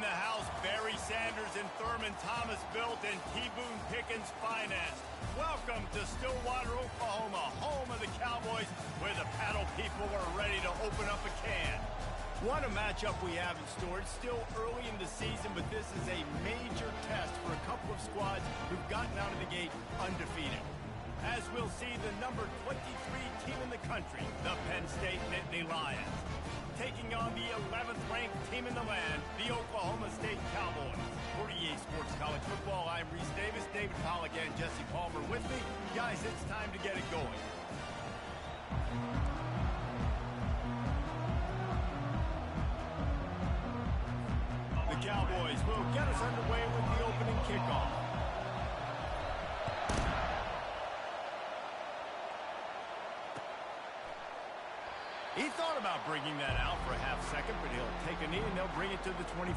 the house, Barry Sanders and Thurman Thomas built and T. Boone Pickens financed. Welcome to Stillwater, Oklahoma, home of the Cowboys, where the paddle people are ready to open up a can. What a matchup we have in store. It's still early in the season, but this is a major test for a couple of squads who've gotten out of the gate undefeated. As we'll see, the number 23 team in the country, the Penn State Nittany Lions, taking on the 11th ranked team in the land, the Oklahoma State Cowboys. For EA Sports College Football, I'm Reese Davis, David Pollack, and Jesse Palmer with me. Guys, it's time to get it going. The Cowboys will get us underway with the opening kickoff. He thought about bringing that out for a half second, but he'll take a knee and they'll bring it to the 25.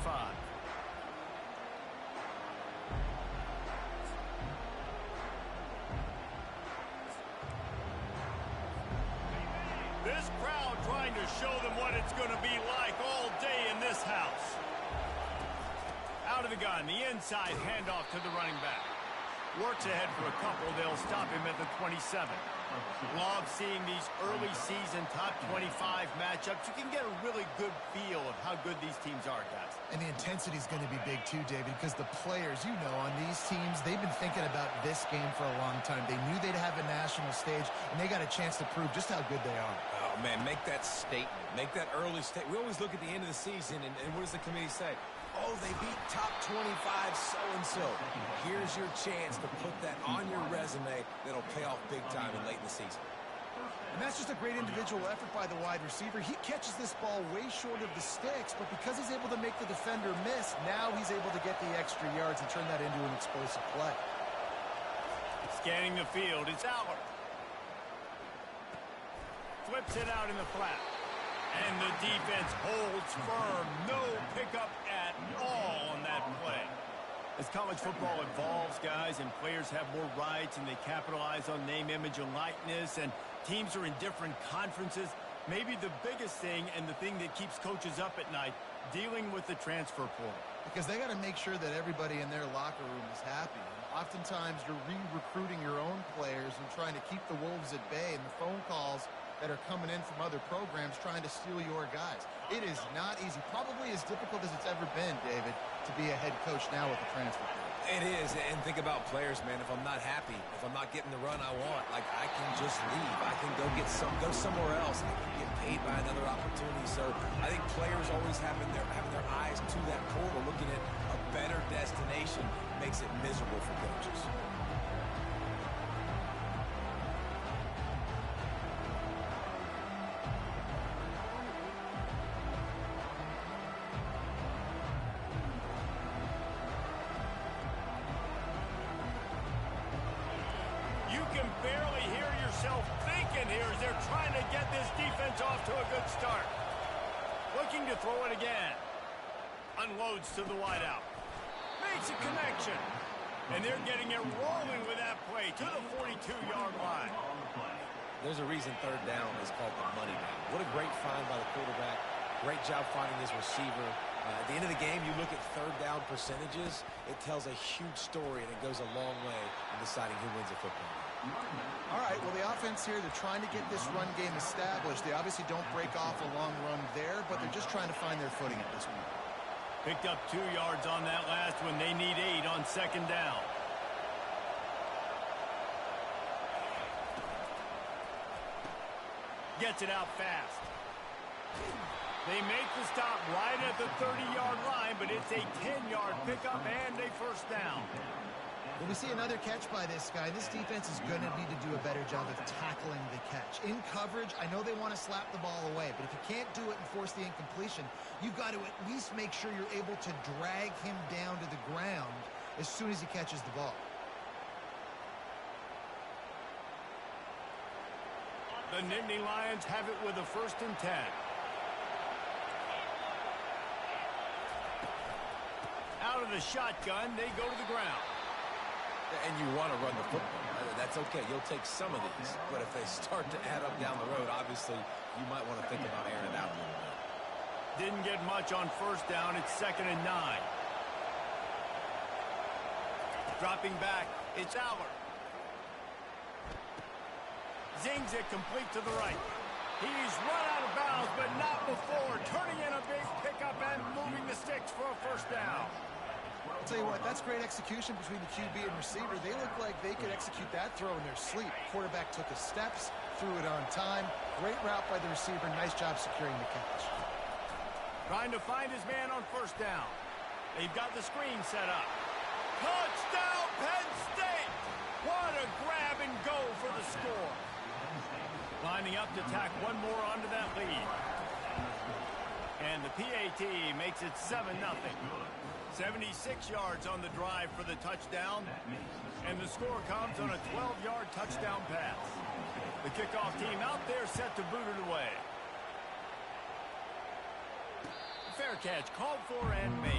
This crowd trying to show them what it's going to be like all day in this house. Out of the gun, the inside handoff to the running back. Works ahead for a couple. They'll stop him at the 27. Love seeing these early season top 25 matchups. You can get a really good feel of how good these teams are, guys. And the intensity is going to be big too, David, because the players, you know, on these teams, they've been thinking about this game for a long time. They knew they'd have a national stage, and they got a chance to prove just how good they are. Oh, man, make that statement. Make that early statement. We always look at the end of the season, and what does the committee say? Oh, they beat top 25 so-and-so. Here's your chance to put that on your resume that'll pay off big time in late in the season. And that's just a great individual effort by the wide receiver. He catches this ball way short of the sticks, but because he's able to make the defender miss, now he's able to get the extra yards and turn that into an explosive play. Scanning the field, it's Aller. Flips it out in the flat. And the defense holds firm. No pickup at all on that play. As college football evolves, guys, and players have more rights and they capitalize on name, image, and likeness, and teams are in different conferences, maybe the biggest thing and the thing that keeps coaches up at night, dealing with the transfer portal. Because they got to make sure that everybody in their locker room is happy. And oftentimes you're re-recruiting your own players and trying to keep the wolves at bay, and the phone calls that are coming in from other programs trying to steal your guys. It is not easy. Probably as difficult as it's ever been, David, to be a head coach now with the transfer portal. It is, and think about players, man. If I'm not happy, if I'm not getting the run I want, like, I can just leave. I can go somewhere else. I can get paid by another opportunity. So I think players always having their eyes to that portal, looking at a better destination, makes it miserable for coaches. Barely hear yourself thinking here as they're trying to get this defense off to a good start. Looking to throw it again. Unloads to the wideout. Makes a connection. And they're getting it rolling with that play to the 42-yard line. There's a reason third down is called the money down. What a great find by the quarterback. Great job finding his receiver. At the end of the game, you look at third down percentages. It tells a huge story, and it goes a long way in deciding who wins a football game. All right, well, the offense here, they're trying to get this run game established. They obviously don't break off a long run there, but they're just trying to find their footing at this point. Picked up 2 yards on that last one. They need 8 on second down. Gets it out fast. They make the stop right at the 30-yard line, but it's a 10-yard pickup and a first down. Well, we see another catch by this guy. This defense is going to need to do a better job of tackling the catch. In coverage, I know they want to slap the ball away, but if you can't do it and force the incompletion, you've got to at least make sure you're able to drag him down to the ground as soon as he catches the ball. The Nittany Lions have it with a 1st and 10. Out of the shotgun, they go to the ground. And you want to run the football. That's okay. You'll take some of these. But if they start to add up down the road, obviously, you might want to think about airing it out a little bit. Didn't get much on first down. It's 2nd and 9. Dropping back, it's Aller. Zings it complete to the right. He's run out of bounds, but not before. Turning in a big pickup and moving the sticks for a first down. I'll tell you what, that's great execution between the QB and receiver. They look like they could execute that throw in their sleep. Quarterback took his steps, threw it on time. Great route by the receiver. Nice job securing the catch. Trying to find his man on first down. They've got the screen set up. Touchdown, Penn State! What a grab and go for the score. Lining up to tack one more onto that lead. And the PAT makes it 7-0. 76 yards on the drive for the touchdown. And the score comes on a 12-yard touchdown pass. The kickoff team out there set to boot it away. Fair catch called for and made.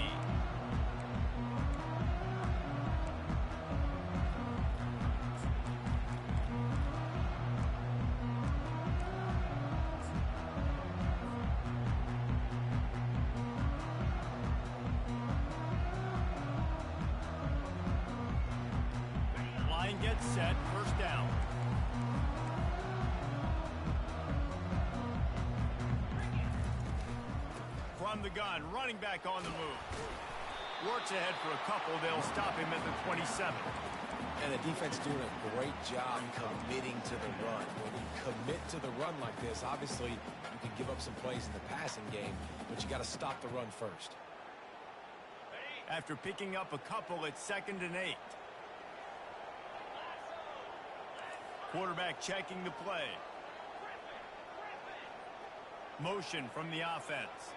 Line gets set, first down. From the gun, running back on the move. Works ahead for a couple. They'll stop him at the 27. And the defense doing a great job committing to the run. When you commit to the run like this, obviously you can give up some plays in the passing game, but you got to stop the run first. After picking up a couple, it's 2nd and 8. Quarterback checking the play. Motion from the offense.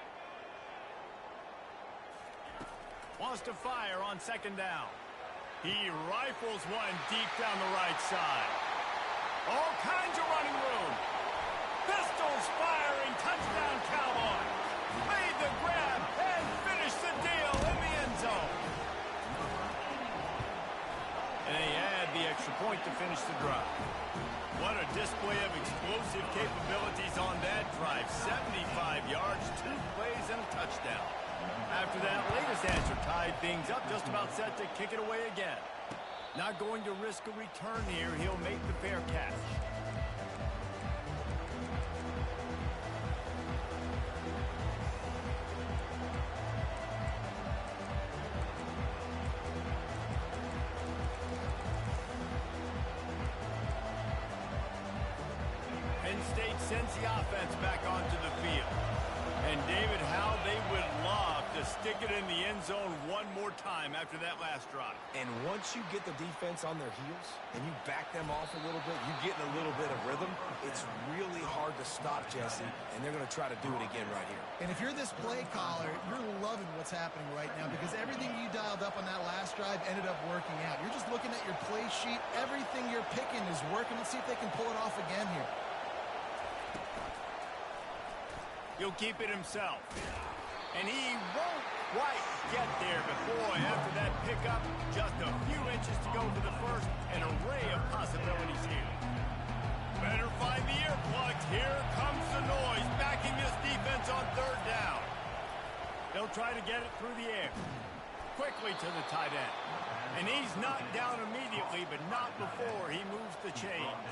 Wants to fire on 2nd down. He rifles one deep down the right side. All kinds of running room. Pistols firing. Touchdown, Cowboys. Made the grab and finished the deal in the end zone. And they add the extra point to finish the drive. What a display of explosive capabilities on that drive. 75 yards, 2 plays, and a touchdown. After that latest answer tied things up, just about set to kick it away again. Not going to risk a return here. He'll make the fair catch. Penn State sends the offense back onto the field. And David, how they would love to stick it in the end zone one more time after that last drive. And once you get the defense on their heels and you back them off a little bit, you get in a little bit of rhythm, it's really hard to stop, Jesse, and they're going to try to do it again right here. And if you're this play caller, you're loving what's happening right now because everything you dialed up on that last drive ended up working out. You're just looking at your play sheet. Everything you're picking is working. Let's see if they can pull it off again here. He'll keep it himself. And he won't quite get there. But boy, after that pickup, just a few inches to go for the first. An array of possibilities here. Better find the earplugs. Here comes the noise, backing this defense on 3rd down. They'll try to get it through the air. Quickly to the tight end. And he's knocked down immediately, but not before he moves the chains.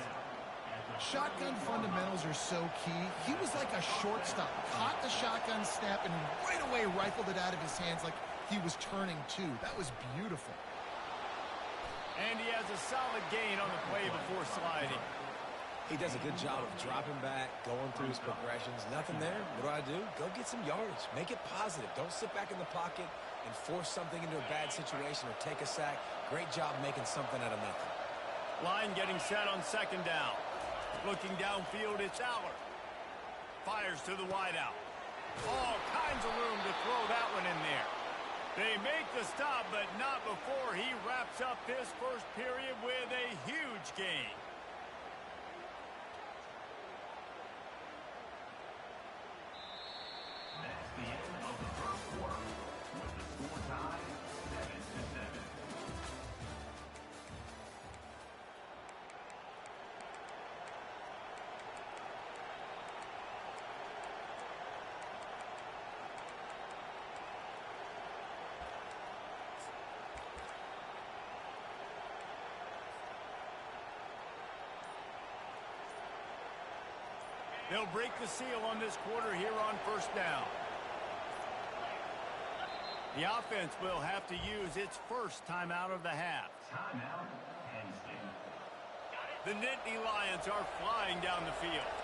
Shotgun fundamentals are so key. He was like a shortstop. Caught the shotgun snap and right away rifled it out of his hands like he was turning two. That was beautiful. And he has a solid gain on the play before sliding. He does a good job of dropping back, going through his progressions. Nothing there. What do? Go get some yardage. Make it positive. Don't sit back in the pocket and force something into a bad situation or take a sack. Great job making something out of nothing. Line getting set on 2nd down. Looking downfield, it's Aller. Fires to the wideout. All kinds of room to throw that one in there. They make the stop, but not before he wraps up this first period with a huge gain. That's the end of the first quarter, with the score tied 7-7. They'll break the seal on this quarter here on first down. The offense will have to use its first timeout of the half. Timeout, Penn State. The Nittany Lions are flying down the field.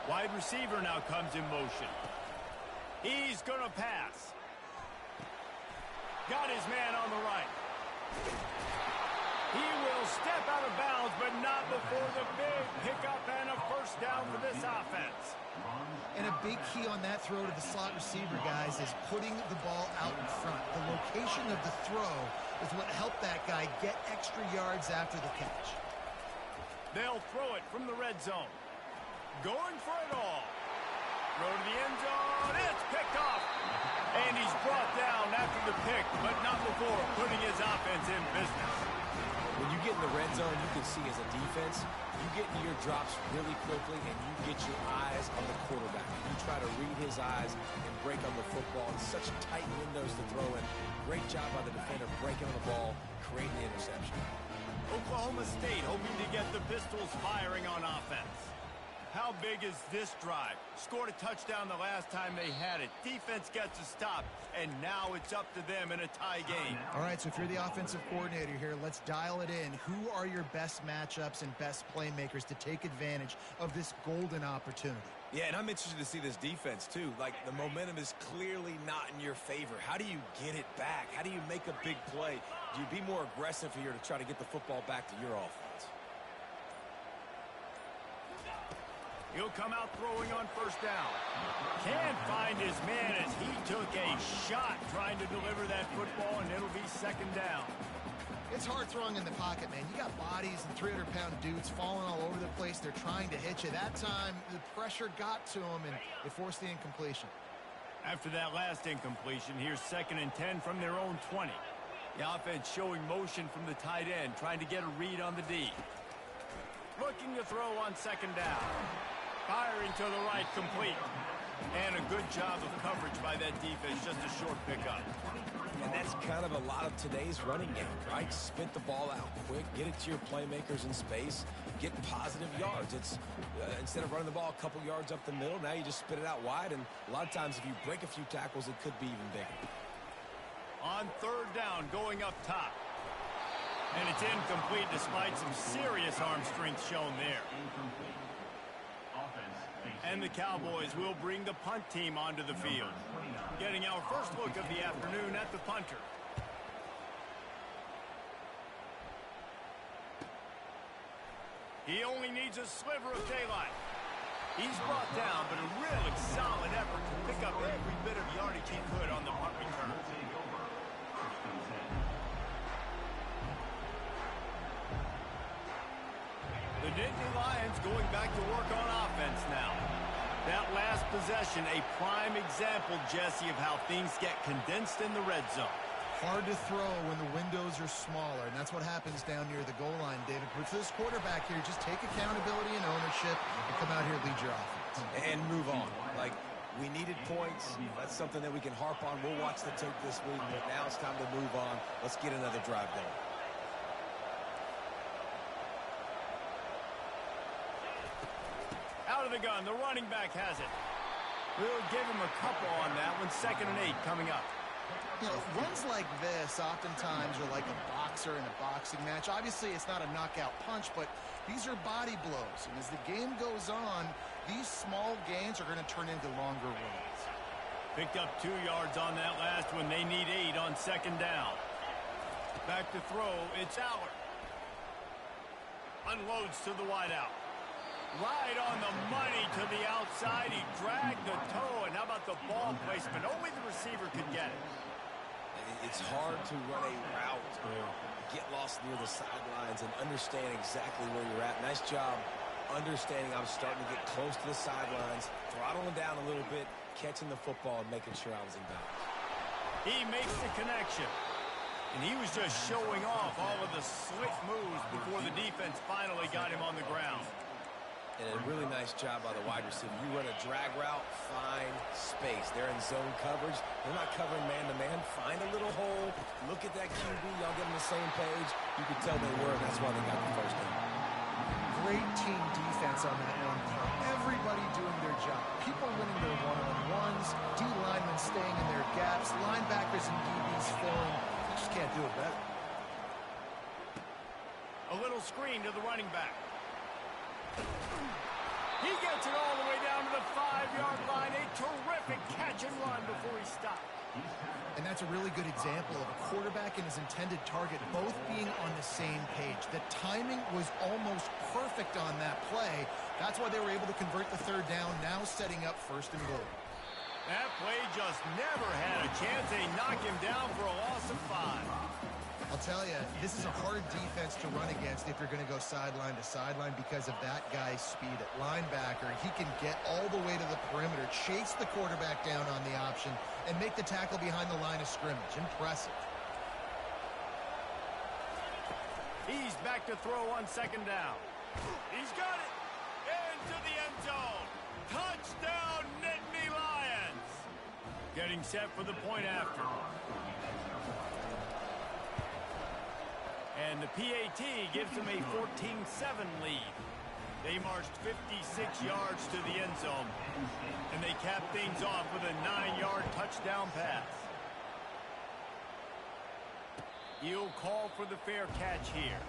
Wide receiver now comes in motion. He's going to pass. Got his man on the right. He will step out of bounds, but not before the big pickup and a first down for this offense. And a big key on that throw to the slot receiver, guys, is putting the ball out in front. The location of the throw is what helped that guy get extra yards after the catch. They'll throw it from the red zone. Going for it all. Throw to the end zone. It's picked off. And he's brought down after the pick, but not before putting his offense in business. When you get in the red zone, you can see as a defense, you get into your drops really quickly and you get your eyes on the quarterback. You try to read his eyes and break on the football in such tight windows to throw in. Great job by the defender breaking on the ball, creating the interception. Oklahoma State hoping to get the Pistols firing on offense. How big is this drive? Scored a touchdown the last time they had it. Defense gets a stop, and now it's up to them in a tie game. All right, so if you're the offensive coordinator here, let's dial it in. Who are your best matchups and best playmakers to take advantage of this golden opportunity? Yeah, and I'm interested to see this defense, too. Like, the momentum is clearly not in your favor. How do you get it back? How do you make a big play? Do you be more aggressive here to try to get the football back to your offense? He'll come out throwing on first down. Can't find his man as he took a shot trying to deliver that football, and it'll be second down. It's hard throwing in the pocket, man. You got bodies and 300-pound dudes falling all over the place. They're trying to hit you. That time, the pressure got to him, and it forced the incompletion. After that last incompletion, here's 2nd and 10 from their own 20. The offense showing motion from the tight end, trying to get a read on the D. Looking to throw on second down. Firing to the right, complete. And a good job of coverage by that defense, just a short pickup. And that's kind of a lot of today's running game, right? Spit the ball out quick, get it to your playmakers in space, get positive yards. It's instead of running the ball a couple yards up the middle, now you just spit it out wide, and a lot of times if you break a few tackles, it could be even bigger. On third down, going up top. And it's incomplete despite some serious arm strength shown there. And the Cowboys will bring the punt team onto the field. Getting our first look of the afternoon at the punter. He only needs a sliver of daylight. He's brought down, but a really solid effort to pick up every bit of yardage he could on the punt return. The Nittany Lions going back to work on offense now. That last possession, a prime example, Jesse, of how things get condensed in the red zone. Hard to throw when the windows are smaller, and that's what happens down near the goal line, David. But for this quarterback here, just take accountability and ownership and come out here and lead your offense. And move on. Like, we needed points. That's something that we can harp on. We'll watch the tape this week, but now it's time to move on. Let's get another drive going. Out of the gun, the running back has it. We'll give him a couple on that one. 2nd and 8 coming up. You know, runs like this oftentimes are like a boxer in a boxing match. Obviously, it's not a knockout punch, but these are body blows. And as the game goes on, these small gains are going to turn into longer runs. Picked up 2 yards on that last one. They need 8 on second down. Back to throw. It's Allard. Unloads to the wideout. Right on the money to the outside. He dragged the toe, and how about the ball placement? Only the receiver could get it. It's hard to run a route or get lost near the sidelines and understand exactly where you're at. Nice job understanding I was starting to get close to the sidelines, throttling down a little bit, catching the football and making sure I was in bounds. He makes the connection. And he was just showing off all of the slick moves before the defense finally got him on the ground. And a really nice job by the wide receiver. You run a drag route, find space. They're in zone coverage. They're not covering man-to-man. Find a little hole. Look at that QB. Y'all get on the same page. You can tell they were. That's why they got the first down. great team defense on that one. Everybody doing their job. People winning their one-on-ones, D-linemen staying in their gaps, linebackers and DBs filling. You just can't do it better. A little screen to the running back. He gets it all the way down to the 5-yard line. A terrific catch and run before he stopped. And that's a really good example of a quarterback and his intended target both being on the same page. The timing was almost perfect on that play. That's why they were able to convert the third down, now setting up 1st and goal. That play just never had a chance. They knock him down for a loss of 5. I'll tell you, this is a hard defense to run against if you're going to go sideline to sideline because of that guy's speed at linebacker. He can get all the way to the perimeter, chase the quarterback down on the option, and make the tackle behind the line of scrimmage. Impressive. He's back to throw on 2nd down. He's got it. Into the end zone. Touchdown, Nittany Lions. Getting set for the point after. And the PAT gives them a 14-7 lead. They marched 56 yards to the end zone, and they cap things off with a 9-yard touchdown pass. He'll call for the fair catch here.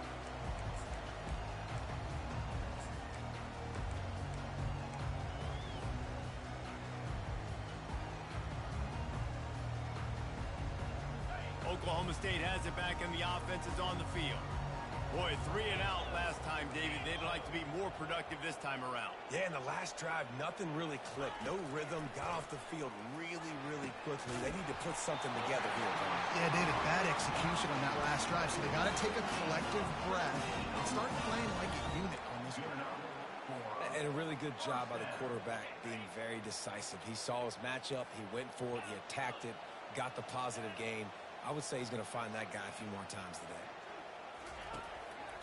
Oklahoma State has it back, and the offense is on the field. Boy, 3 and out last time, David. They'd like to be more productive this time around. Yeah, in the last drive, nothing really clicked. No rhythm, got off the field really, really quickly. They need to put something together here, Tony. Yeah, David, bad execution on that last drive, so they got to take a collective breath and start playing like a unit on this one. And a really good job by the quarterback being very decisive. He saw his matchup, he went for it, he attacked it, got the positive gain. I would say he's going to find that guy a few more times today.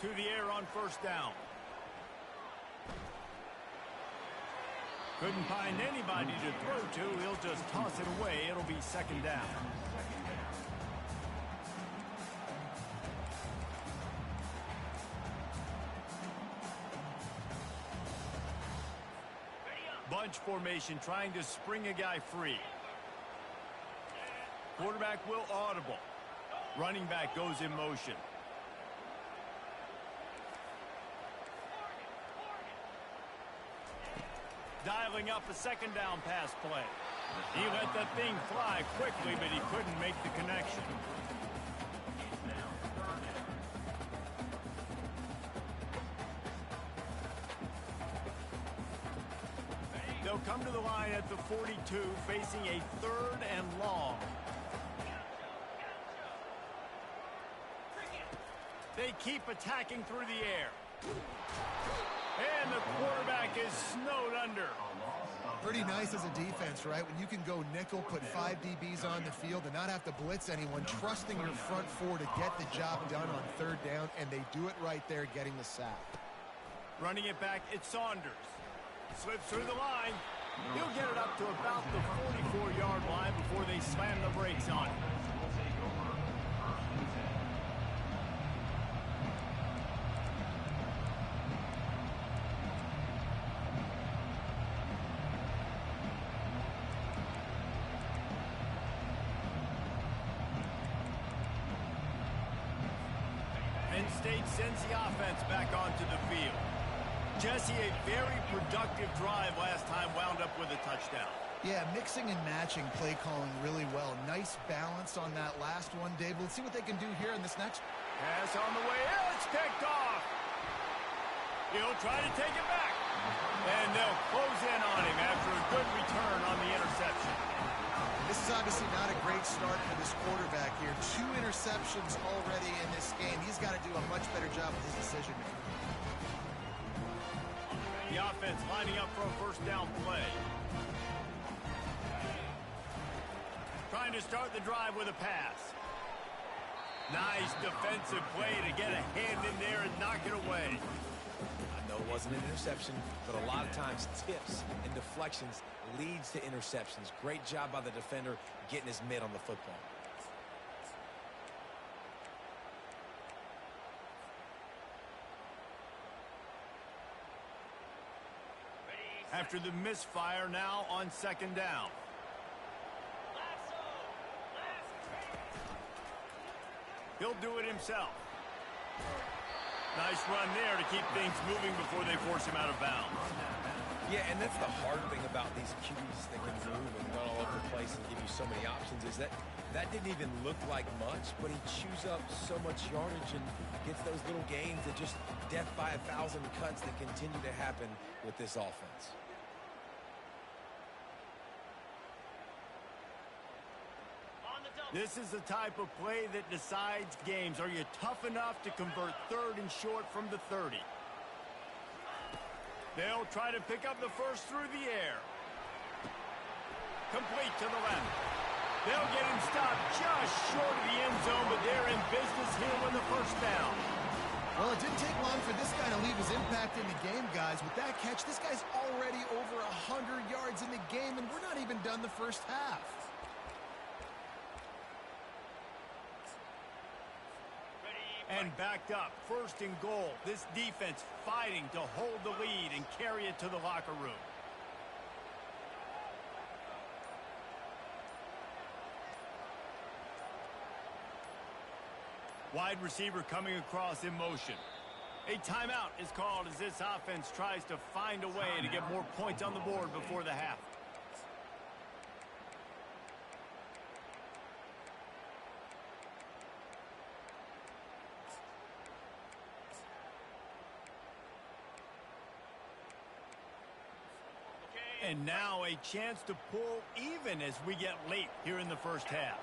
To the air on 1st down. Couldn't find anybody to throw to. He'll just toss it away. It'll be 2nd down. Bunch formation, trying to spring a guy free. Quarterback will audible. Running back goes in motion. Dialing up a 2nd down pass play. He let that thing fly quickly, but he couldn't make the connection. They'll come to the line at the 42, facing a 3rd and long. They keep attacking through the air. And the quarterback is snowed under. Pretty nice as a defense, right? When you can go nickel, put 5 DBs on the field and not have to blitz anyone, trusting your front 4 to get the job done on 3rd down, and they do it right there, getting the sack. Running it back, it's Saunders. Slips through the line. He'll get it up to about the 44-yard line before they slam the brakes on him. Penn State sends the offense back onto the field. Jesse, a very productive drive last time, wound up with a touchdown. Yeah, mixing and matching play calling really well. Nice balance on that last one, Dave. Let's see what they can do here in this next. Pass on the way. It's picked off. He'll try to take it back. And they'll close in on him after a good return on the interception. This is obviously not a great start for this quarterback here. 2 interceptions already in this game. He's got to do a much better job with his decision making. The offense lining up for a 1st down play. Trying to start the drive with a pass. Nice defensive play to get a hand in there and knock it away. I know it wasn't an interception, but a lot of times tips and deflections leads to interceptions. Great job by the defender getting his mitt on the football. After the misfire, now on second down. He'll do it himself. Nice run there to keep things moving before they force him out of bounds. Yeah, and that's the hard thing about these QBs that can move and run all over the place and give you so many options is that didn't even look like much, but he chews up so much yardage and gets those little gains that just death by 1,000 cuts that continue to happen with this offense. This is the type of play that decides games. Are you tough enough to convert third and short from the 30? They'll try to pick up the first through the air. Complete to the left. They'll get him stopped just short of the end zone, but they're in business here with the first down. Well, it didn't take long for this guy to leave his impact in the game, guys. With that catch, this guy's already over 100 yards in the game, and we're not even done the first half. And backed up, first and goal. This defense fighting to hold the lead and carry it to the locker room. Wide receiver coming across in motion. A timeout is called as this offense tries to find a way to get more points on the board before the half. And now a chance to pull even as we get late here in the first half.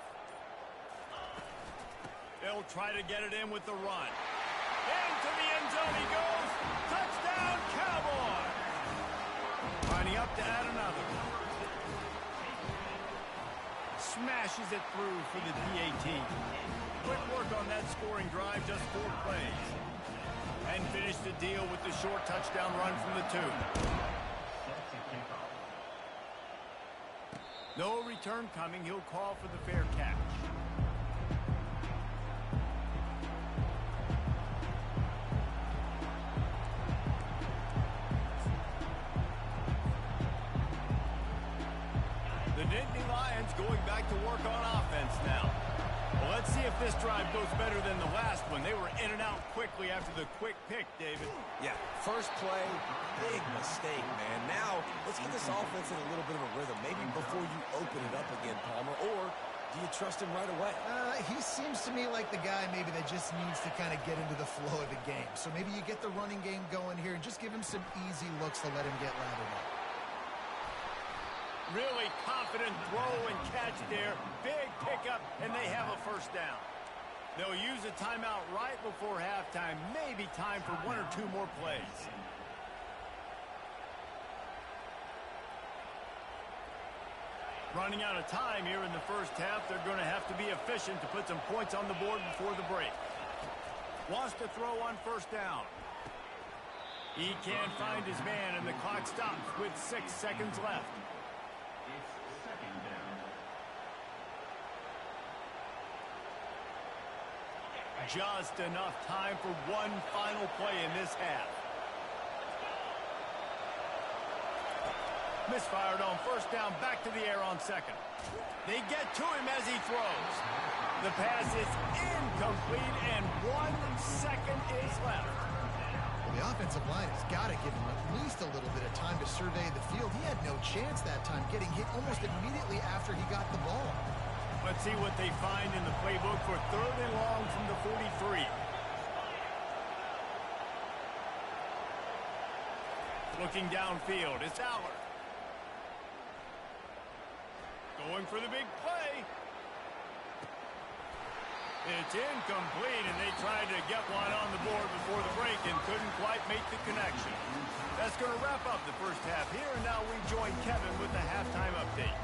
They'll try to get it in with the run. Into the end zone he goes. Touchdown, Cowboys! Lining up to add another. Smashes it through for the PAT. Quick work on that scoring drive, just 4 plays. And finish the deal with the short touchdown run from the 2. No return coming. He'll call for the fair catch. The Nittany Lions going back to work on offense now. Well, let's see if this drive goes better than the last one. They were in and out quickly after the quick pick, David. Yeah, first play, big mistake, man. Now, let's get this offense in a little bit of a rhythm. Maybe before you open it up again, Palmer, or do you trust him right away? He seems to me like the guy maybe that just needs to kind of get into the flow of the game. So maybe you get the running game going here and just give him some easy looks to let him get lathered up. Really confident throw and catch there. Big pickup, and they have a first down. They'll use a timeout right before halftime. Maybe time for 1 or 2 more plays. Running out of time here in the first half. They're going to have to be efficient to put some points on the board before the break. Wants to throw on first down. He can't find his man, and the clock stops with 6 seconds left. Just enough time for one final play in this half. Misfired on first down, back to the air on second. They get to him as he throws. The pass is incomplete, and 1 second is left. Well, the offensive line has got to give him at least a little bit of time to survey the field. He had no chance that time, getting hit almost immediately after he got the ball. Let's see what they find in the playbook for 3rd and long from the 43. Looking downfield, it's Aller. Going for the big play. It's incomplete, and they tried to get one on the board before the break and couldn't quite make the connection. That's going to wrap up the first half here, and now we join Kevin with the halftime update.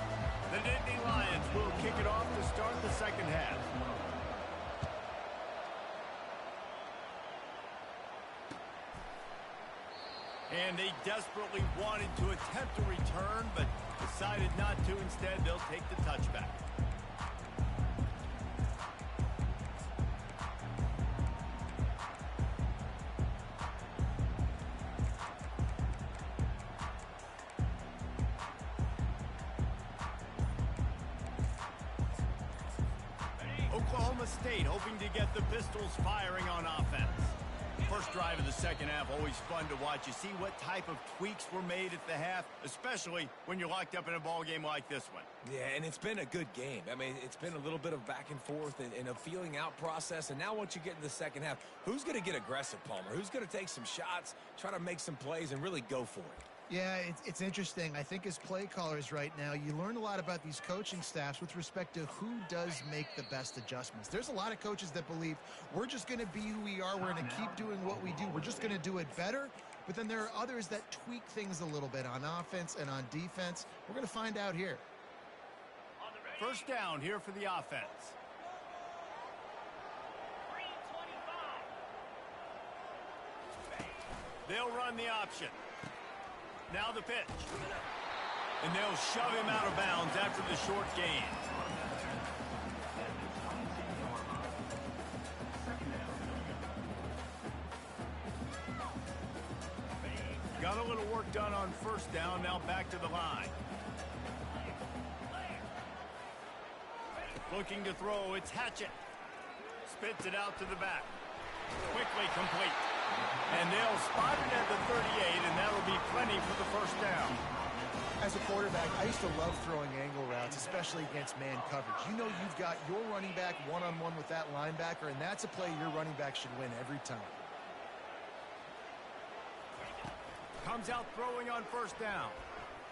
The Nittany Lions will kick it off to start the second half. And they desperately wanted to attempt a return, but decided not to. Instead, they'll take the touchback. Oklahoma State hoping to get the Pistols firing on offense. First drive of the second half, always fun to watch. You see what type of tweaks were made at the half, especially when you're locked up in a ball game like this one. Yeah, and it's been a good game. I mean, it's been a little bit of back and forth and a feeling out process. And now once you get in the second half, who's going to get aggressive, Palmer? Who's going to take some shots, try to make some plays, and really go for it? Yeah, it's interesting. I think as play callers right now, you learn a lot about these coaching staffs with respect to who does make the best adjustments. There's a lot of coaches that believe we're just going to be who we are. We're going to keep doing what we do. We're just going to do it better. But then there are others that tweak things a little bit on offense and on defense. We're going to find out here. First down here for the offense. They'll run the option. Now the pitch. And they'll shove him out of bounds after the short gain. Got a little work done on first down. Now back to the line. Looking to throw. It's Hatchett. Spits it out to the back. Quickly complete. And they'll spot it at the 38, and that'll be plenty for the first down. As a quarterback, I used to love throwing angle routes, especially against man coverage. You know you've got your running back one-on-one with that linebacker, and that's a play your running back should win every time. Comes out throwing on first down.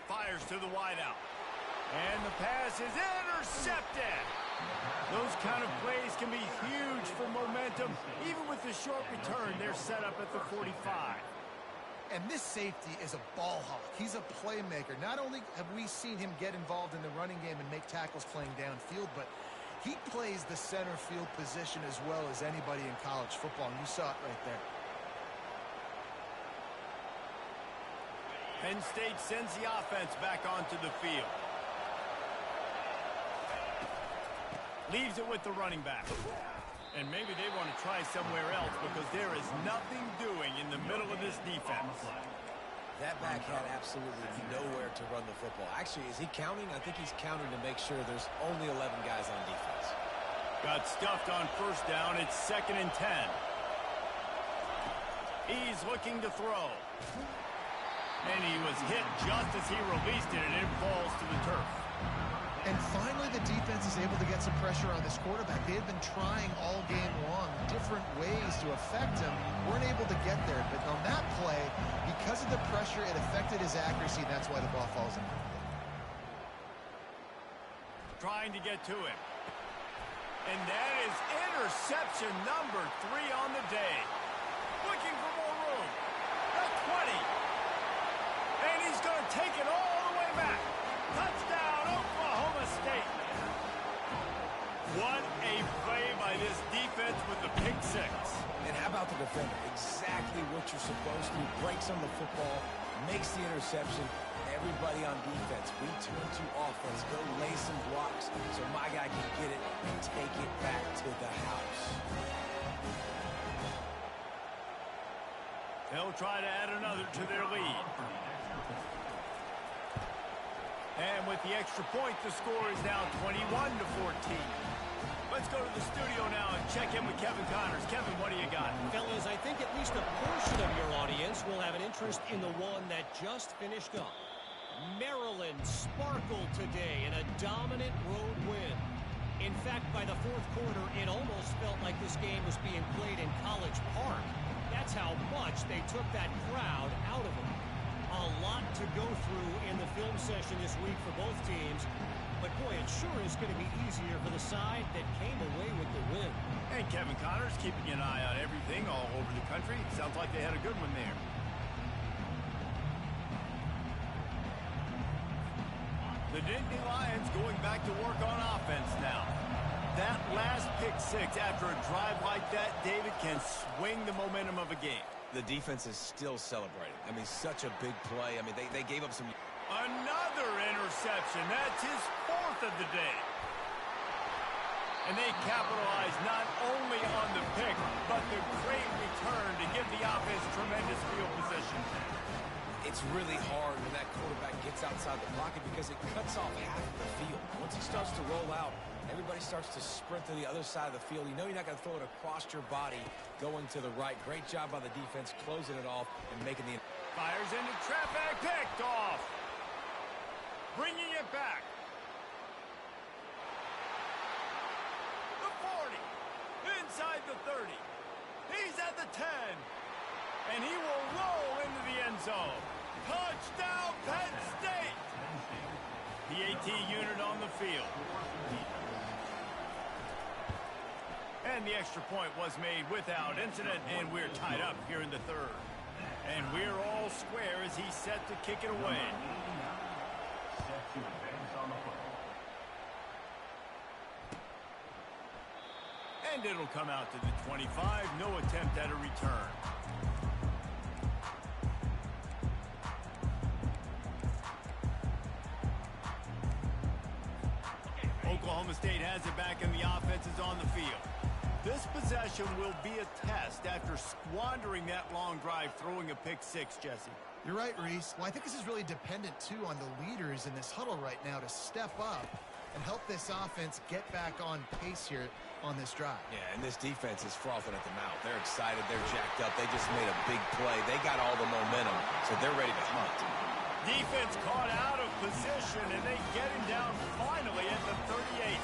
Fires to the wideout. And the pass is intercepted. Those kind of plays can be huge for momentum. Even with the short return, they're set up at the 45. And this safety is a ball hawk. He's a playmaker. Not only have we seen him get involved in the running game and make tackles playing downfield, but he plays the center field position as well as anybody in college football, and you saw it right there. Penn State sends the offense back onto the field. Leaves it with the running back. And maybe they want to try somewhere else because there is nothing doing in the middle of this defense. That back had absolutely nowhere to run the football. Actually, is he counting? I think he's counting to make sure there's only 11 guys on defense. Got stuffed on first down. It's 2nd and 10. He's looking to throw. And he was hit just as he released it, and it falls to the turf. And finally, the defense is able to get some pressure on this quarterback. They had been trying all game long different ways to affect him. Weren't able to get there. But on that play, because of the pressure, it affected his accuracy. That's why the ball falls in. Trying to get to him. And that is interception number 3 on the day. Looking for more room. At 20. And he's going to take it all the way back. Touchdown, Oklahoma State. What a play by this defense with the pick six. And how about the defender? Exactly what you're supposed to. Breaks on the football, makes the interception. Everybody on defense, return to offense. Go lay some blocks so my guy can get it and take it back to the house. They'll try to add another to their lead. And with the extra point, the score is now 21-14. Let's go to the studio now and check in with Kevin Connors. Kevin, what do you got? Fellas, I think at least a portion of your audience will have an interest in the one that just finished up. Maryland sparkled today in a dominant road win. In fact, by the fourth quarter, it almost felt like this game was being played in College Park. That's how much they took that crowd out of it. A lot to go through in the film session this week for both teams. But, boy, it sure is going to be easier for the side that came away with the win. And Kevin Connors keeping an eye on everything all over the country. Sounds like they had a good one there. The Nittany Lions going back to work on offense now. That last pick six after a drive like that, David, can swing the momentum of a game. The defense is still celebrating. I mean, such a big play. I mean, they gave up some... Another interception. That's his 4th of the day. And they capitalize not only on the pick, but the great return to give the offense tremendous field position. It's really hard when that quarterback gets outside the pocket because it cuts off half of the field. Once he starts to roll out, Everybody starts to sprint to the other side of the field. You know you're not going to throw it across your body going to the right. Great job by the defense closing it off and making the... Fires into traffic, picked off. Bringing it back. The 40. Inside the 30. He's at the 10. And he will roll into the end zone. Touchdown, Penn State. The AT unit on the field. And the extra point was made without incident, and we're tied up here in the third. And we're all square as he's set to kick it away. Set to advance on the football. And it'll come out to the 25. No attempt at a return. Oklahoma State has it back, and the offense is on the field. This possession will be a test after squandering that long drive, throwing a pick six, Jesse. You're right, Reese. Well, I think this is really dependent, too, on the leaders in this huddle right now to step up and help this offense get back on pace here on this drive. Yeah, and this defense is frothing at the mouth. They're excited. They're jacked up. They just made a big play. They got all the momentum, so they're ready to hunt. Defense caught out of position, and they get him down finally at the 38.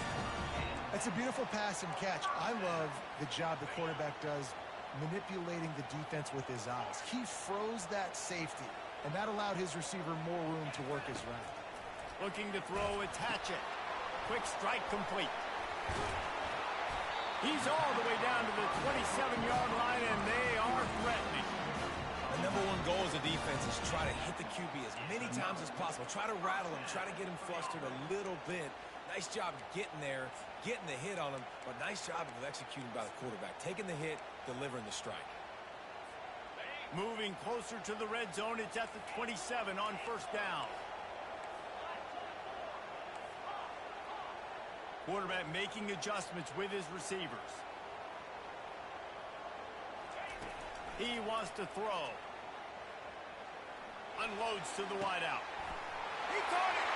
That's a beautiful pass and catch. I love the job the quarterback does manipulating the defense with his eyes. He froze that safety, and that allowed his receiver more room to work his route. Looking to throw, it's Hatchett. Quick strike complete. He's all the way down to the 27-yard line, and they are threatening. The number one goal as a defense is try to hit the QB as many times as possible. Try to rattle him. Try to get him flustered a little bit. Nice job getting there, getting the hit on him, but nice job of executing by the quarterback. Taking the hit, delivering the strike. Moving closer to the red zone, it's at the 27 on first down. Quarterback making adjustments with his receivers. He wants to throw. Unloads to the wideout. He caught it.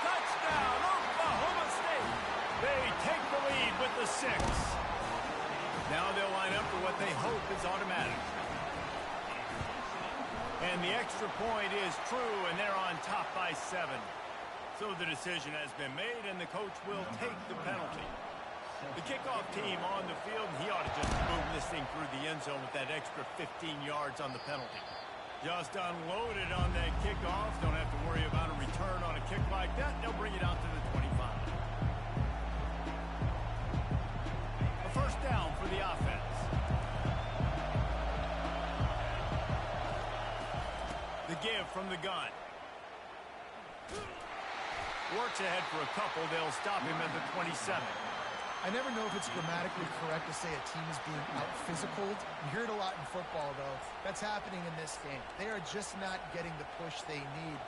Touchdown, Oklahoma State. They take the lead with the 6. Now they'll line up for what they hope is automatic. And the extra point is true, and they're on top by 7. So the decision has been made, and the coach will take the penalty. The kickoff team on the field, and he ought to just move this thing through the end zone with that extra 15 yards on the penalty. Just unloaded on that kickoff. Don't have to worry about a return on a kick like that. They'll bring it out to the 25. A first down for the offense. The give from the gun. Works ahead for a couple. They'll stop him at the 27. I never know if it's grammatically correct to say a team is being out-physicaled. You hear it a lot in football, though. That's happening in this game. They are just not getting the push they need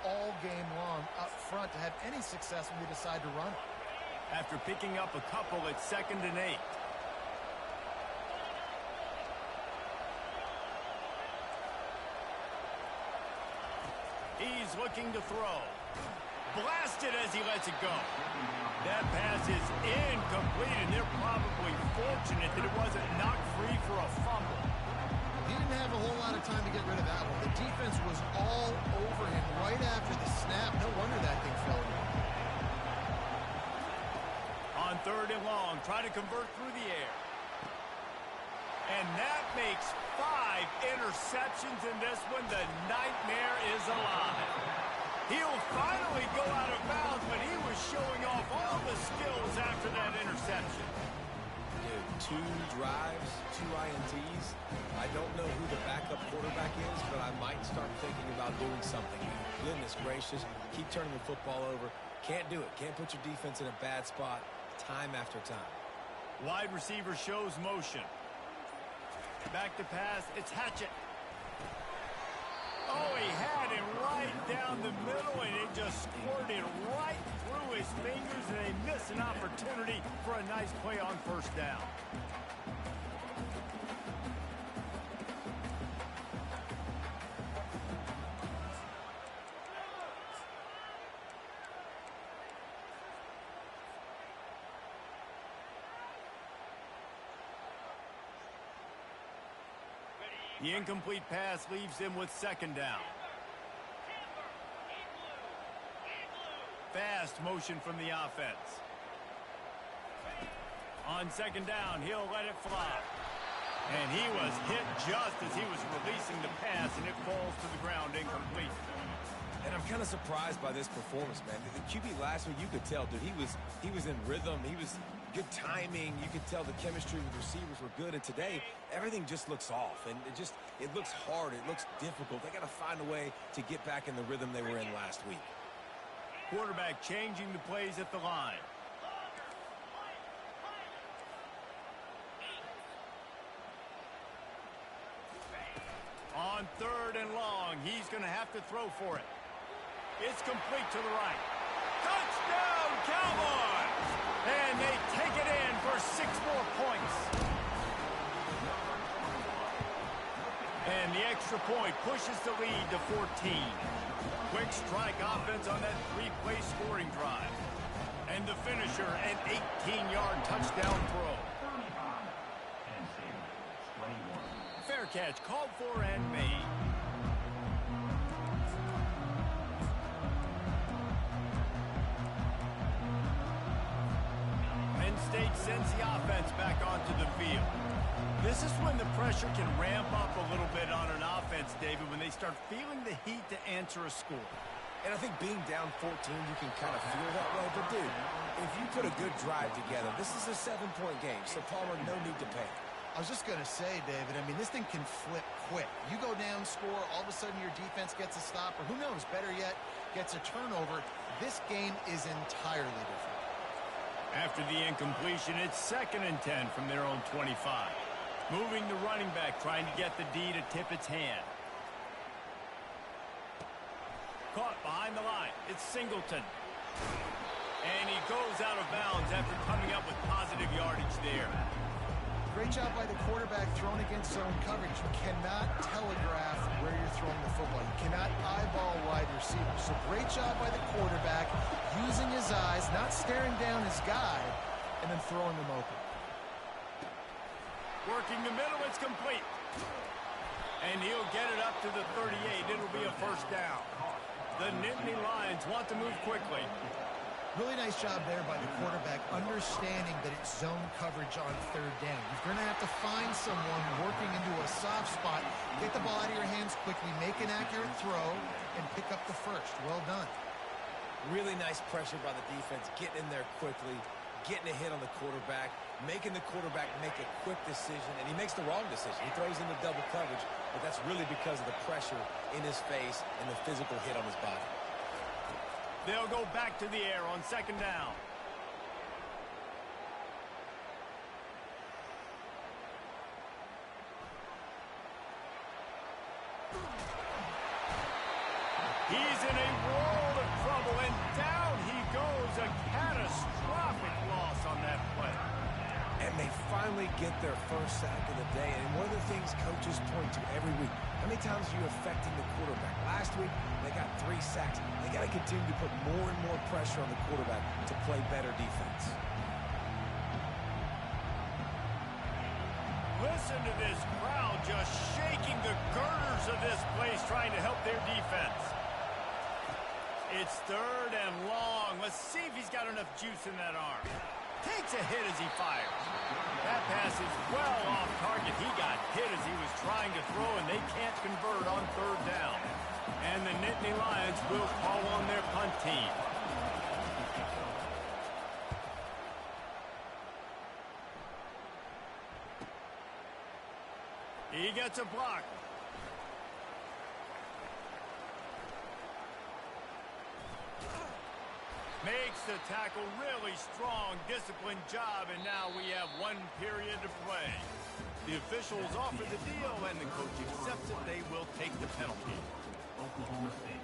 all game long up front to have any success when they decide to run it. After picking up a couple, it's 2nd and 8. He's looking to throw. Blasted as he lets it go. That pass is incomplete, and they're probably fortunate that it wasn't knocked free for a fumble. He didn't have a whole lot of time to get rid of that one. The defense was all over him right after the snap. No wonder that thing fell in. On 3rd and long, try to convert through the air. And that makes 5 interceptions in this one. The nightmare is alive. He'll finally go out of bounds, but he was showing off all the skills after that interception. Dude, 2 drives, 2 INTs. I don't know who the backup quarterback is, but I might start thinking about doing something. Goodness gracious, keep turning the football over. Can't do it. Can't put your defense in a bad spot time after time. Wide receiver shows motion. Back to pass, it's Hatchett. Oh, he had him right down the middle, and it just squirted right through his fingers, and they missed an opportunity for a nice play on first down. The incomplete pass leaves him with second down. Fast motion from the offense. On second down, he'll let it fly. And he was hit just as he was releasing the pass, and it falls to the ground incomplete. And I'm kind of surprised by this performance, man. The QB last week, you could tell, dude, he was in rhythm. He was good timing. You could tell the chemistry with receivers were good. And today, everything just looks off. And it looks hard. It looks difficult. They got to find a way to get back in the rhythm they were in last week. Quarterback changing the plays at the line. On third and long, he's going to have to throw for it. It's complete to the right. Touchdown, Cowboys! And they take it in for 6 more points. And the extra point pushes the lead to 14. Quick strike offense on that 3-play scoring drive. And the finisher, an 18-yard touchdown throw. Fair catch called for and made. Penn State sends the offense back onto the field. This is when the pressure can ramp up a little bit on an offense, David, when they start feeling the heat to answer a score. And I think being down 14, you can kind of feel that way. But, dude, if you put a good drive together, this is a 7-point game, so Palmer, no need to panic. I was just going to say, David, I mean, this thing can flip quick. You go down, score, all of a sudden your defense gets a stop, or who knows, better yet, gets a turnover. This game is entirely different. After the incompletion, it's 2nd and 10 from their own 25. Moving the running back, trying to get the D to tip its hand. Caught behind the line. It's Singleton. And he goes out of bounds after coming up with positive yardage there. Great job by the quarterback throwing against zone coverage. You cannot telegraph where you're throwing the football. You cannot eyeball wide receivers. So great job by the quarterback using his eyes, not staring down his guy, and then throwing them open. Working the middle, it's complete. And he'll get it up to the 38. It'll be a first down. The Nittany Lions want to move quickly. Really nice job there by the quarterback, understanding that it's zone coverage on 3rd down. You're going to have to find someone working into a soft spot, get the ball out of your hands quickly, make an accurate throw, and pick up the first. Well done. Really nice pressure by the defense, getting in there quickly, getting a hit on the quarterback, making the quarterback make a quick decision, and he makes the wrong decision. He throws into double coverage, but that's really because of the pressure in his face and the physical hit on his body. They'll go back to the air on 2nd down. He's in a world of trouble, and down he goes. A catastrophic loss on that play. And they finally get their first sack of the day. And one of the things coaches point to every week, how many times are you affecting the quarterback? Last week, they got 3 sacks. They got to continue to put more and more pressure on the quarterback to play better defense. Listen to this crowd just shaking the girders of this place, trying to help their defense. It's 3rd and long. Let's see if he's got enough juice in that arm. Takes a hit as he fires. That pass is well off target. He got hit as he was trying to throw, and they can't convert on 3rd down. And the Nittany Lions will call on their punt team. He gets a block. Makes the tackle, really strong, disciplined job, and now we have 1 period to play. The officials offer the deal, and the coach accepts it. They will take the penalty. Oklahoma State,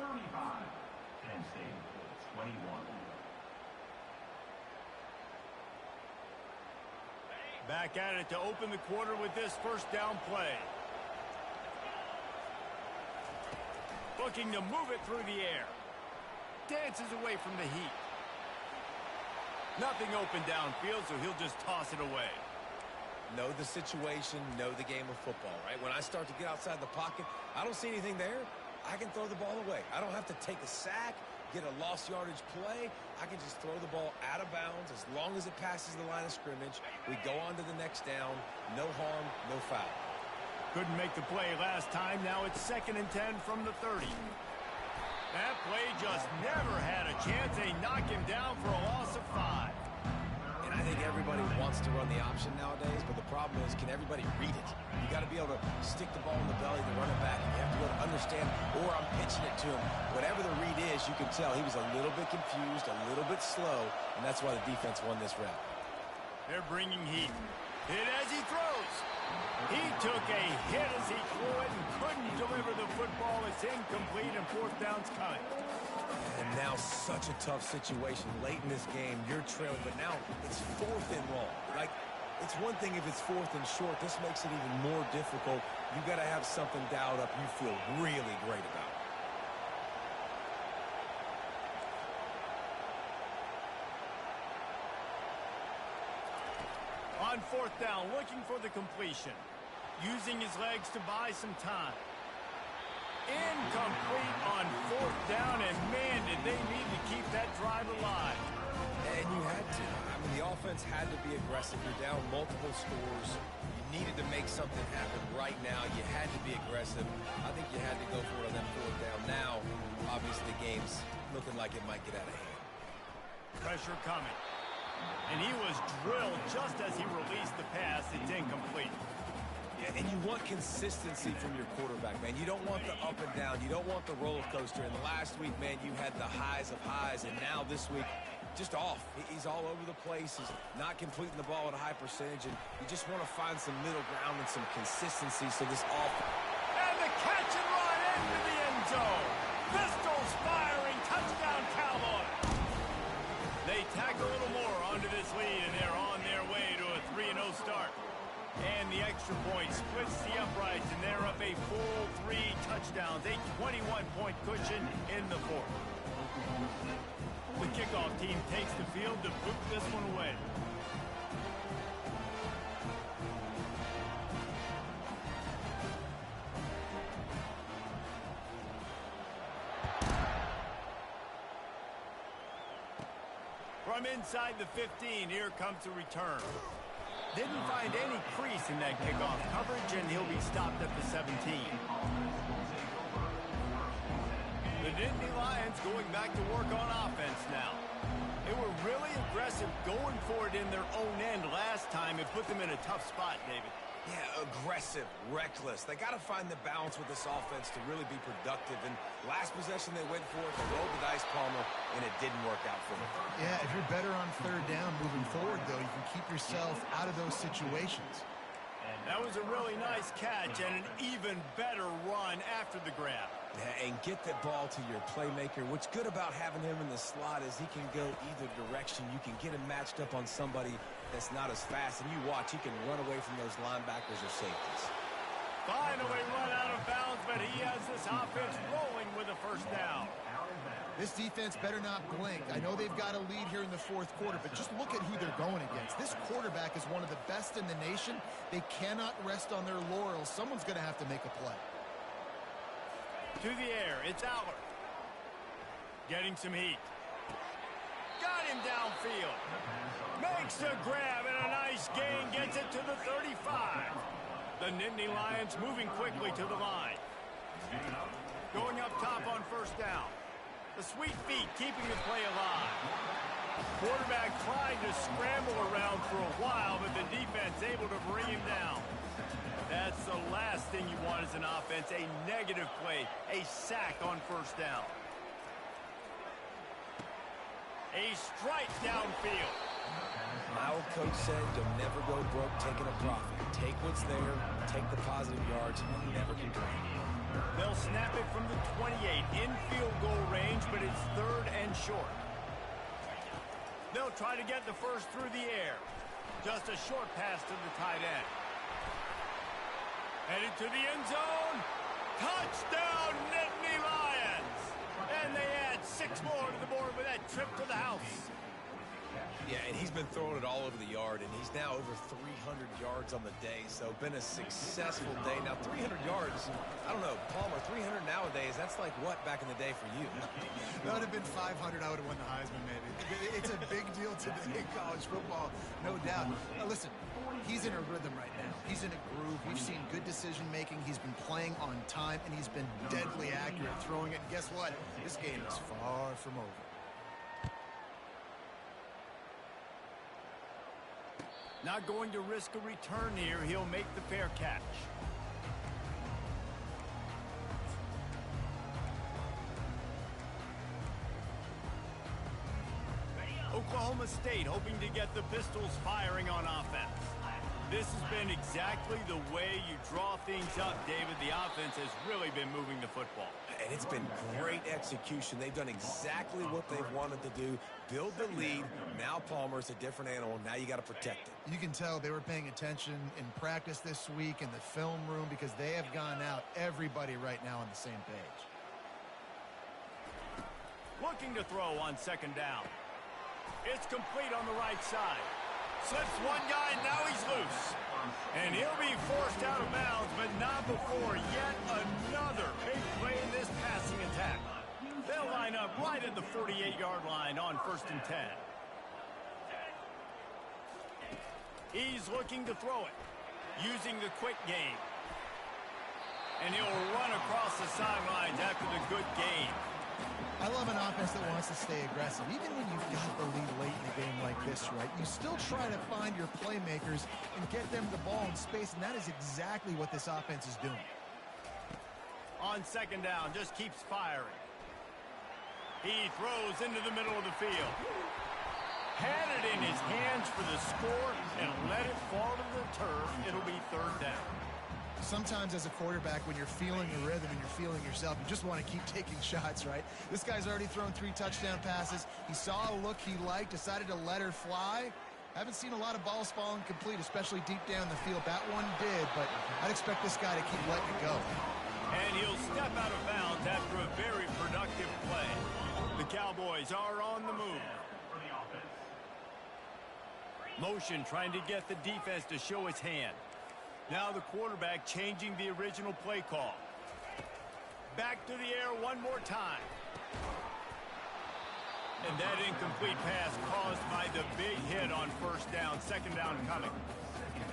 35. Penn State, 21. Back at it to open the quarter with this first down play. Looking to move it through the air. Dances away from the heat. Nothing open downfield, so he'll just toss it away. know the situation, know the game of football, right? When I start to get outside the pocket, I don't see anything there. I can throw the ball away. I don't have to take a sack, get a lost yardage play. I can just throw the ball out of bounds as long as it passes the line of scrimmage. We go on to the next down. No harm, no foul. Couldn't make the play last time. Now it's 2nd and 10 from the 30. That play just never had a chance. They knock him down for a loss of 5. And I think everybody wants to run the option nowadays, but the problem is, can everybody read it? You got to be able to stick the ball in the belly, the running back, and you have to be able to understand, or I'm pitching it to him. Whatever the read is, you can tell he was a little bit confused, a little bit slow, and that's why the defense won this round. They're bringing heat. Hit as he throws. He took a hit as he threw it and couldn't deliver the football. It's incomplete and 4th down's coming. And now such a tough situation late in this game. You're trailing, but now it's 4th and long. Like, it's one thing if it's 4th and short. This makes it even more difficult. You got to have something dialed up you feel really great about. On 4th down, looking for the completion. Using his legs to buy some time. Incomplete on 4th down, and man, did they need to keep that drive alive. And you had to. I mean, the offense had to be aggressive. You're down multiple scores. You needed to make something happen right now. You had to be aggressive. I think you had to go for it on that 4th down. Now, obviously, the game's looking like it might get out of hand. Pressure coming. And he was drilled just as he released the pass. It's incomplete. Yeah, and you want consistency from your quarterback, man. You don't want the up and down. You don't want the roller coaster. And last week, man, you had the highs of highs. And now this week, just off. He's all over the place. He's not completing the ball at a high percentage. And you just want to find some middle ground and some consistency so this offense. And the catch and run into the end zone. Pistols firing. Touchdown, Cowboys. They tack a little more onto this lead, and they're on their way to a 3-0 start. And the extra point splits the uprights, and they're up a full 3 touchdowns, a 21-point cushion in the 4th. The kickoff team takes the field to boot this one away. From inside the 15, here comes the return. Didn't find any crease in that kickoff coverage, and he'll be stopped at the 17. The Nittany Lions going back to work on offense now. They were really aggressive going for it in their own end last time. It put them in a tough spot, David. Yeah, aggressive, reckless. They got to find the balance with this offense to really be productive. And last possession they went for it, they rolled the dice, Palmer, and it didn't work out for them. Yeah, if you're better on 3rd down moving forward, though, you can keep yourself out of those situations. That was a really nice catch and an even better run after the grab. Yeah, and get the ball to your playmaker. What's good about having him in the slot is he can go either direction. You can get him matched up on somebody that's not as fast, and you watch, he can run away from those linebackers or safeties. Finally run out of bounds, but he has this offense rolling with a 1st down. This defense better not blink. I know they've got a lead here in the 4th quarter, but just look at who they're going against. This quarterback is one of the best in the nation. They cannot rest on their laurels. Someone's going to have to make a play. To the air, it's Aller. Getting some heat. Got him downfield. Makes the grab and a nice gain. Gets it to the 35. The Nittany Lions moving quickly to the line. Going up top on 1st down. The sweet feet keeping the play alive. Quarterback tried to scramble around for a while, but the defense able to bring him down. That's the last thing you want as an offense, a negative play, a sack on 1st down. A strike downfield. My old coach said you'll never go broke taking a profit. Take what's there, take the positive yards, and never complain. They'll snap it from the 28 in field goal range, but it's 3rd and short. They'll try to get the first through the air. Just a short pass to the tight end. Headed to the end zone. Touchdown, Nittany Lions! And they add 6 more to the board with that trip to the house. Yeah, and he's been throwing it all over the yard, and he's now over 300 yards on the day, so been a successful day. Now, 300 yards, I don't know, Palmer, 300 nowadays, that's like what back in the day for you? That would have been 500. I would have won the Heisman, maybe. It's a big deal today in college football, no doubt. Now, listen, he's in a rhythm right now. He's in a groove. We've seen good decision-making. He's been playing on time, and he's been deadly accurate throwing it. And guess what? This game is far from over. Not going to risk a return here. He'll make the fair catch. Oklahoma State hoping to get the Pistols firing on offense. This has been exactly the way you draw things up, David. The offense has really been moving the football. And it's been great execution. They've done exactly what they've wanted to do. Build the lead. Now Palmer's a different animal. Now you got to protect it. You can tell they were paying attention in practice this week in the film room because they have gone out, everybody right now on the same page. Looking to throw on second down. It's complete on the right side. Slips one guy, now he's loose. And he'll be forced out of bounds, but not before yet another big play in this passing attack. They'll line up right at the 48-yard line on 1st and 10. He's looking to throw it, using the quick game. And he'll run across the sidelines after the good gain. I love an offense that wants to stay aggressive. Even when you've got the lead late in a game like this, right, you still try to find your playmakers and get them the ball in space, and that is exactly what this offense is doing. On second down, just keeps firing. He throws into the middle of the field. Had it in his hands for the score and let it fall to the turf. It'll be third down. Sometimes as a quarterback, when you're feeling the rhythm and you're feeling yourself, you just want to keep taking shots, right? This guy's already thrown 3 touchdown passes. He saw a look he liked, decided to let her fly. Haven't seen a lot of balls falling complete, especially deep down the field. That one did, but I'd expect this guy to keep letting it go. And he'll step out of bounds after a very productive play. The Cowboys are on the move. Motion trying to get the defense to show his hand. Now the quarterback changing the original play call. Back to the air one more time. And that incomplete pass caused by the big hit on first down. Second down coming.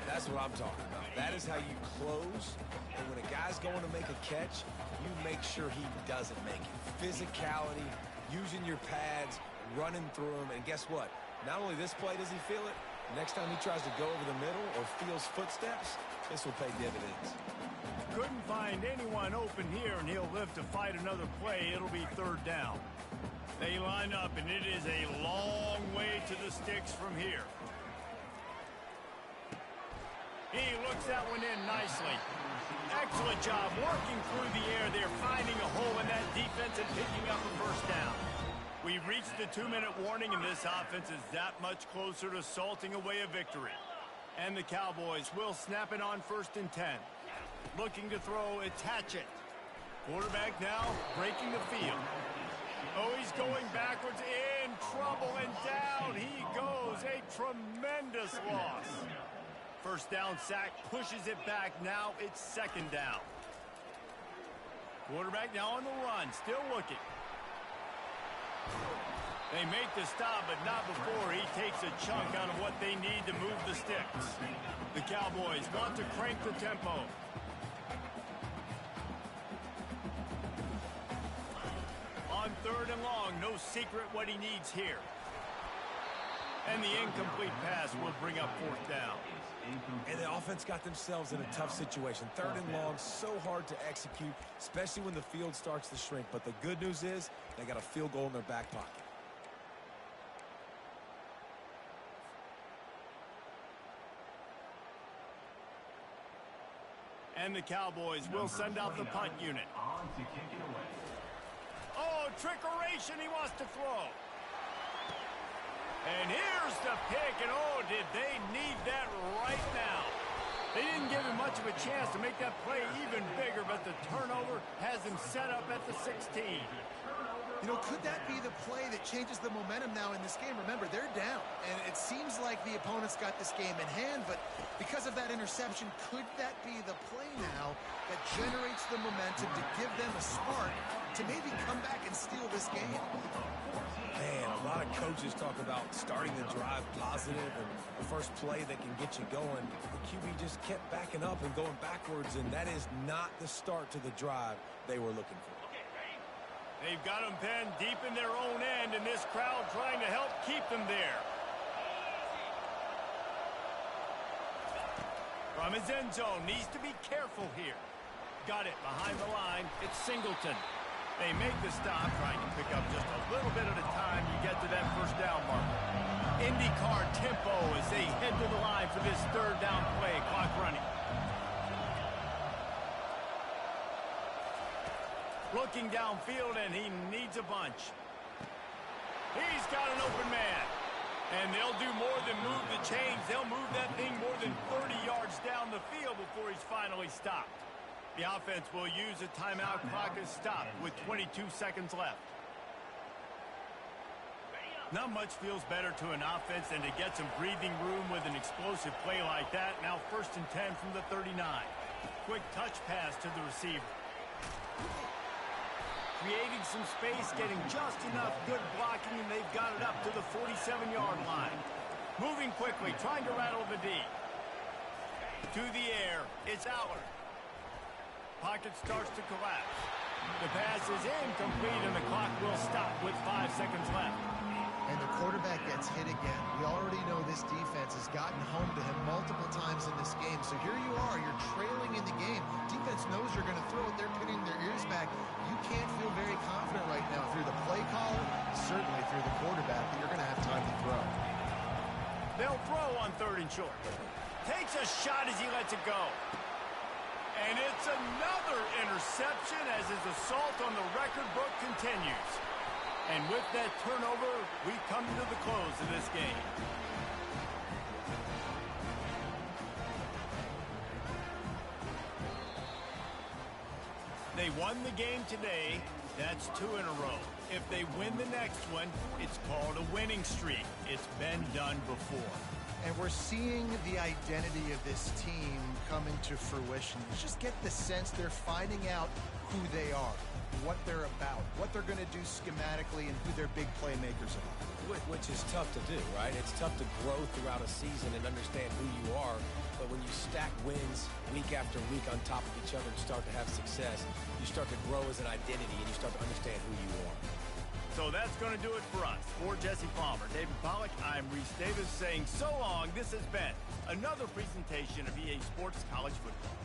That's what I'm talking about. That is how you close. And when a guy's going to make a catch, you make sure he doesn't make it. Physicality, using your pads, running through them. And guess what? Not only this play does he feel it, next time he tries to go over the middle or feels footsteps, this will pay dividends. Couldn't find anyone open here, and he'll live to fight another play. It'll be third down. They line up, and it is a long way to the sticks from here. He looks that one in nicely. Excellent job working through the air. They're finding a hole in that defense and picking up a first down. We've reached the 2-minute warning, and this offense is that much closer to salting away a victory. And the Cowboys will snap it on 1st and 10. Looking to throw, attach it. Quarterback now breaking the field. Oh, he's going backwards, in trouble, and down he goes. A tremendous loss. First down sack, pushes it back. Now it's second down. Quarterback now on the run, still looking. They make the stop, but not before he takes a chunk out of what they need to move the sticks. The Cowboys want to crank the tempo. On 3rd and long, no secret what he needs here. And the incomplete pass will bring up 4th down. And the offense got themselves in a tough situation. 3rd and long, so hard to execute, especially when the field starts to shrink. But the good news is they got a field goal in their back pocket. And the Cowboys will send out the punt unit. Oh, trickeration, he wants to throw. And here's the pick, and oh, did they need that right now. They didn't give him much of a chance to make that play even bigger, but the turnover has him set up at the 16. You know, could that be the play that changes the momentum now in this game? Remember, they're down, and it seems like the opponent's got this game in hand, but because of that interception, could that be the play now that generates the momentum to give them a spark to maybe come back and steal this game? Man, a lot of coaches talk about starting the drive positive and the first play that can get you going. The QB just kept backing up and going backwards, and that is not the start to the drive they were looking for. They've got them pinned deep in their own end, and this crowd trying to help keep them there. From his end zone, needs to be careful here. Got it behind the line. It's Singleton. They make the stop, trying to pick up just a little bit at a time. You get to that first down marker. IndyCar tempo as they head to the line for this third down play. Clock running. Looking downfield, and he needs a bunch. He's got an open man. And they'll do more than move the chains. They'll move that thing more than 30 yards down the field before he's finally stopped. The offense will use a timeout. Clock is stopped with 22 seconds left. Not much feels better to an offense than to get some breathing room with an explosive play like that. Now 1st and 10 from the 39. Quick touch pass to the receiver. Creating some space, getting just enough good blocking, and they've got it up to the 47-yard line. Moving quickly, trying to rattle the D. To the air, it's Allard. Pocket starts to collapse. The pass is incomplete, and the clock will stop with 5 seconds left. And the quarterback gets hit again. We already know this defense has gotten home to him multiple times in this game. So here you are, you're trailing in the game. Defense knows you're going to throw it. They're pinning their ears back. You can't feel very confident right now through the play caller, certainly through the quarterback, that you're going to have time to throw. They'll throw on 3rd and short. Takes a shot as he lets it go. And it's another interception as his assault on the record book continues. And with that turnover, we come to the close of this game. They won the game today. That's 2 in a row. If they win the next one, it's called a winning streak. It's been done before. And we're seeing the identity of this team come into fruition. You just get the sense they're finding out who they are, what they're about, what they're going to do schematically, and who their big playmakers are. Which is tough to do, right? It's tough to grow throughout a season and understand who you are. But when you stack wins week after week on top of each other and start to have success, you start to grow as an identity and you start to understand who you are. So that's going to do it for us. For Jesse Palmer, David Pollack, I'm Reese Davis saying so long. This has been another presentation of EA Sports College Football.